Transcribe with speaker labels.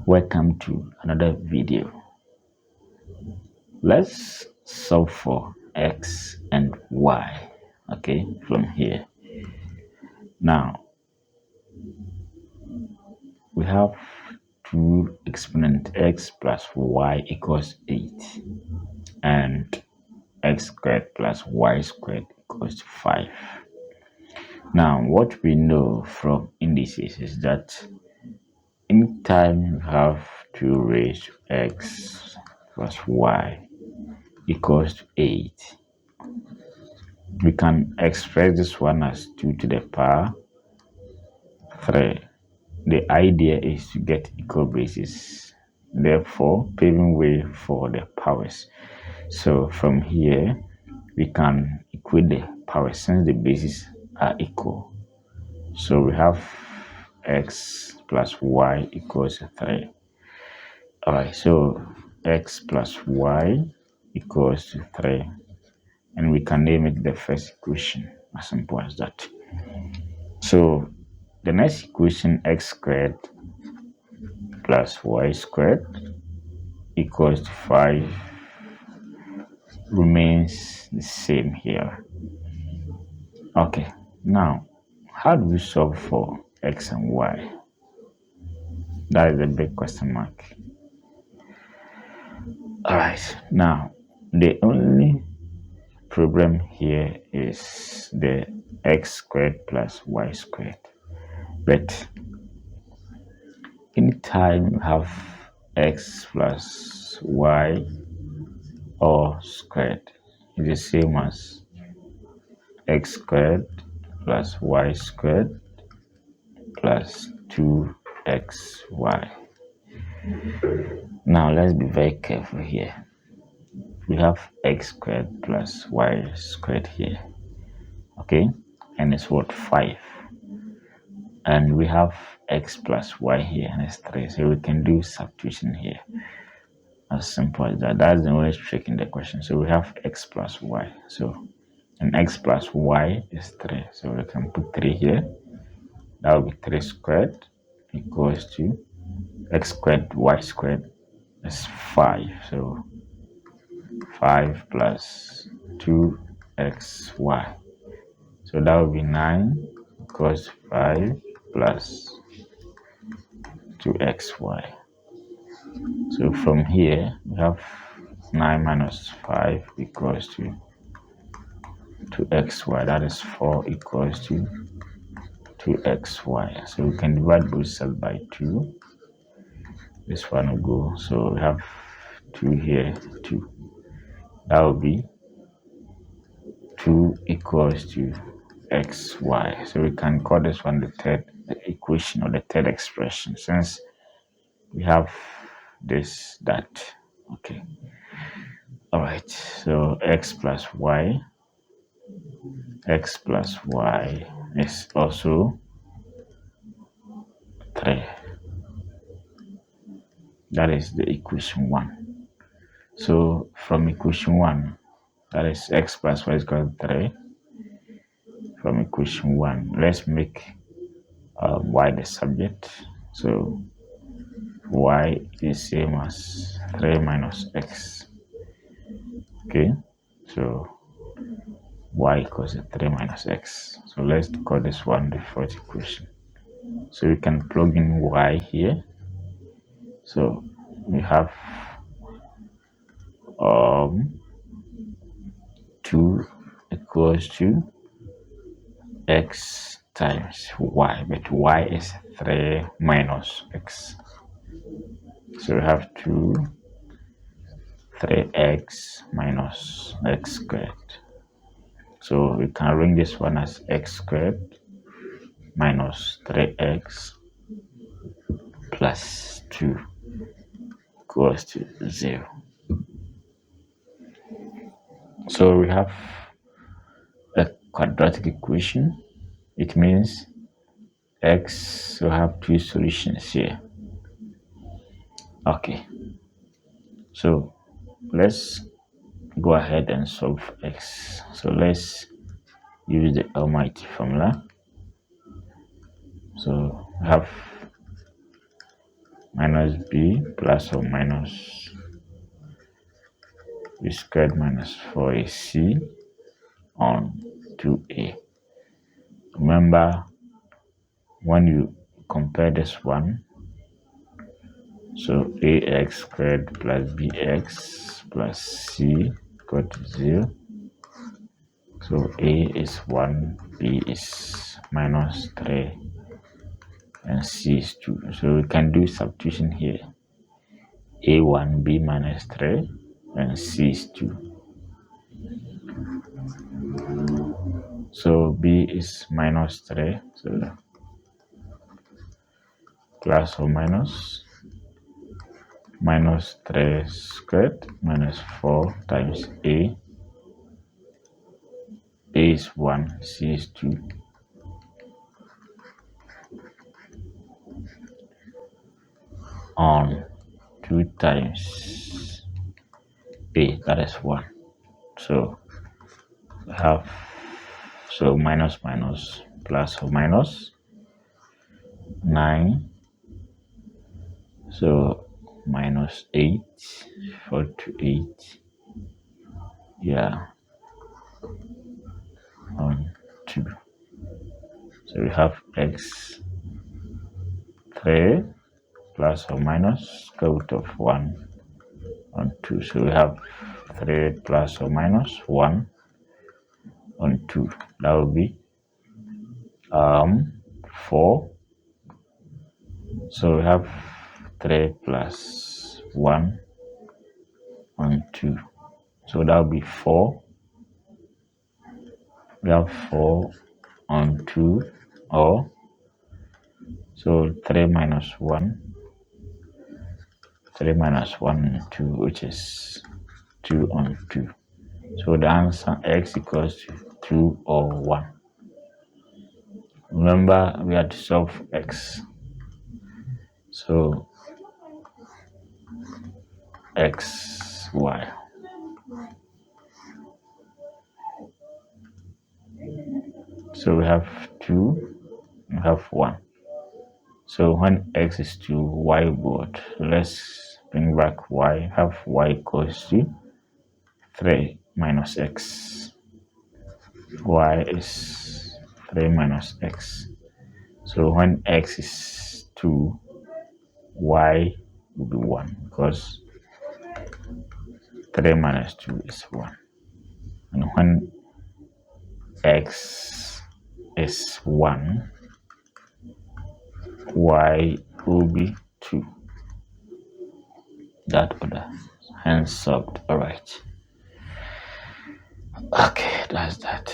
Speaker 1: Welcome to another video. Let's solve for x and y, okay, from here. Now we have 2 exponent x plus y equals 8 and x squared plus y squared equals 5. Now what we know from indices is that anytime you have 2 raised to x plus y equals to 8, we can express this one as 2 to the power 3. The idea is to get equal bases, therefore paving way for the powers. So from here we can equate the powers since the bases are equal. So we have x plus y equals 3. Alright, so x plus y equals to 3, and we can name it the first equation, as simple as that. So the next equation, x squared plus y squared equals to 5, remains the same here. Okay, now how do we solve for x and y? That is a big question mark. Alright, now the only problem here is the x squared plus y squared, but anytime you have x plus y or squared, is the same as x squared plus y squared plus 2xy. Now let's be very careful here. We have x squared plus y squared here, okay, and it's what, 5, and we have x plus y here and it's 3, so we can do substitution here. As simple as that. That's the only trick in the question. So we have x plus y, so and x plus y is 3, so we can put 3 here. That will be 3 squared equals to x squared y squared is 5, so 5 plus 2xy, so that will be 9 equals 5 plus 2xy. So from here we have 9 minus 5 equals to 2xy, that is 4 equals to 2xy. So we can divide both sides by 2. This one will go, so we have 2 here, 2. That will be 2 equals to xy. So we can call this one the third equation or the third expression, since we have this, that. Okay. Alright, so x plus y is also 3. That is the equation 1. So from equation 1, that is x plus y is equal to 3. From equation 1, let's make y the subject. So y is same as 3 minus x. Okay, so y equals to 3 minus x. So let's call this one the fourth equation. So we can plug in y here. So we have 2 equals to x times y, but y is 3 minus x. So we have 3x minus x squared. So we can arrange this one as x squared minus 3x plus 2 equals to 0. So we have a quadratic equation. It means x will have 2 solutions here. Okay, so let's go ahead and solve for x. So let's use the almighty formula. So we have minus b plus or minus b squared minus 4ac on 2a. Remember, when you compare this one, so ax squared plus bx plus c equal to 0. So a is 1, b is minus 3, and c is 2. So we can do substitution here. A1, b minus 3, and c is 2. So b is minus 3, so plus or minus 3 squared minus 4 times a. A is 1, c is 2. On 2 times a, that is 1. So we have, so minus plus or minus 9. So minus 8, 4 to 8. Yeah, on 2. So we have x 3 plus or minus square root of 1 on 2. So we have 3 plus or minus 1 on 2. That will be 4. So we have 3 plus 1 on 2. So that will be 4. We have 4 on 2, or so 3 minus 1. 3 minus 1 on 2, which is 2 on 2. So the answer x equals to 2 or 1. Remember, we had to solve x. So x, y. So we have 2, we have 1. So when x is 2, y would. So let's bring back y. Have y equals to 3 minus x. Y is 3 minus x. So when x is 2, y will be 1, because 3 minus 2 is 1. And when x is 1, y will be 2. That order. Hence solved. Alright. Okay, that's that.